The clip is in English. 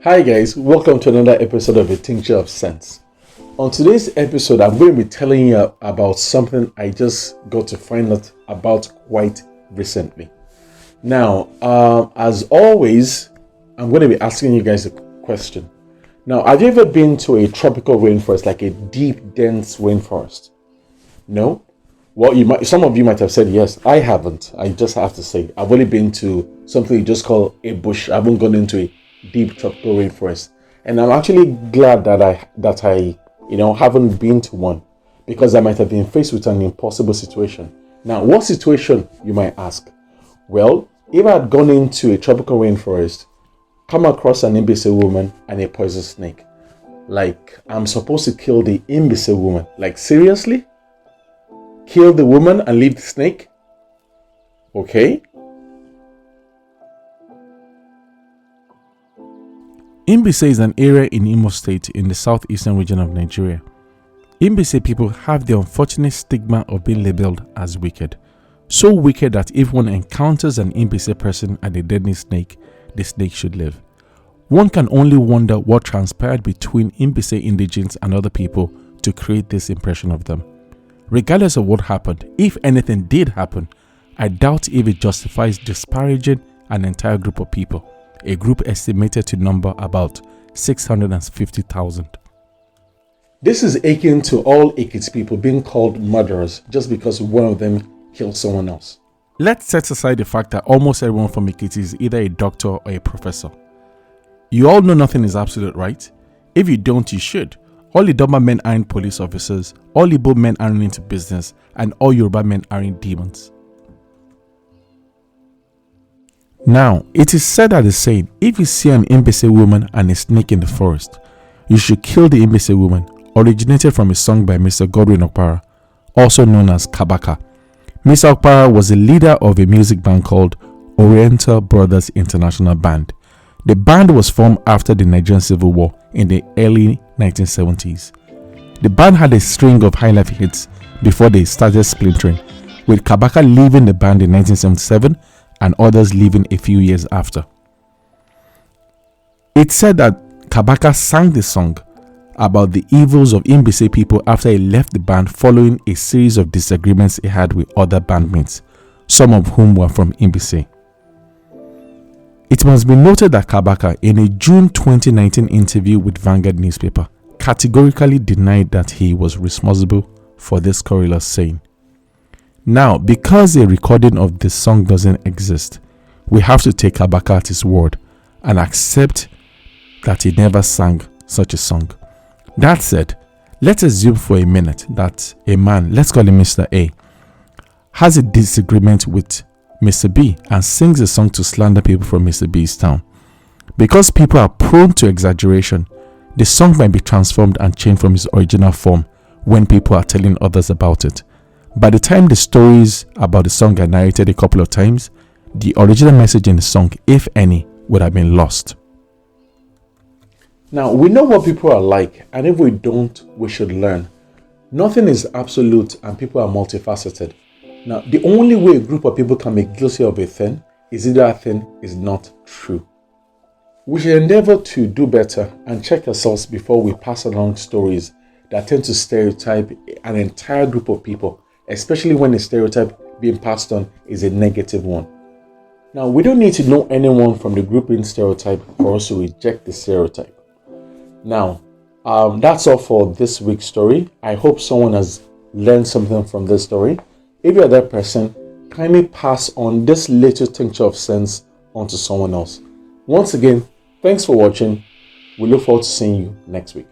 Hi guys, welcome to another episode of the Tincture of Sense. On today's episode, I'm going to be telling you about something I just got to find out about quite recently. Now, as always, I'm going to be asking you guys a question. Now, have you ever been to a tropical rainforest, like a deep, dense rainforest? No? Well, some of you might have said yes. I haven't. I just have to say, I've only been to something you just call a bush. I haven't gone into a deep tropical rainforest, and I'm actually glad that I haven't been to one, because I might have been faced with an impossible situation. Now, what situation, you might ask? Well, if I had gone into a tropical rainforest, come across an Mbaise woman and a poison snake, like, I'm supposed to kill the Mbaise woman? Like, seriously? Kill the woman and leave the snake? Okay. Mbaise is an area in Imo State in the southeastern region of Nigeria. Mbaise people have the unfortunate stigma of being labeled as wicked. So wicked that if one encounters an Mbaise person and a deadly snake, the snake should live. One can only wonder what transpired between Mbaise indigenes and other people to create this impression of them. Regardless of what happened, if anything did happen, I doubt if it justifies disparaging an entire group of people. A group estimated to number about 650,000. This is akin to all Ekiti people being called murderers just because one of them killed someone else. Let's set aside the fact that almost everyone from Ekiti is either a doctor or a professor. You all know nothing is absolute, right? If you don't, you should. All Idoma men aren't police officers, all Igbo men aren't into business, and all Yoruba men aren't demons. Now, it is said that the saying, if you see an Mbaise woman and a snake in the forest, you should kill the Mbaise woman, originated from a song by Mr. Godwin Okpara, also known as Kabaka. Mr. Okpara was the leader of a music band called Oriental Brothers International Band. The band was formed after the Nigerian Civil War in the early 1970s. The band had a string of high-life hits before they started splintering, with Kabaka leaving the band in 1977 and others leaving a few years after. It's said that Kabaka sang the song about the evils of Mbaise people after he left the band following a series of disagreements he had with other bandmates, some of whom were from Mbaise. It must be noted that Kabaka, in a June 2019 interview with Vanguard newspaper, categorically denied that he was responsible for this scurrilous saying. Now, because a recording of this song doesn't exist, we have to take Kabaka at his word and accept that he never sang such a song. That said, let's assume for a minute that a man, let's call him Mr. A, has a disagreement with Mr. B and sings a song to slander people from Mr. B's town. Because people are prone to exaggeration, the song might be transformed and changed from its original form when people are telling others about it. By the time the stories about the song are narrated a couple of times, the original message in the song, if any, would have been lost. Now, we know what people are like, and if we don't, we should learn. Nothing is absolute and people are multifaceted. Now, the only way a group of people can be guilty of a thing is if that thing is not true. We should endeavor to do better and check ourselves before we pass along stories that tend to stereotype an entire group of people, especially when the stereotype being passed on is a negative one. Now, we don't need to know anyone from the group in stereotype for us to reject the stereotype. Now, that's all for this week's story. I hope someone has learned something from this story. If you're that person, kindly pass on this little tincture of sense onto someone else. Once again, thanks for watching. We look forward to seeing you next week.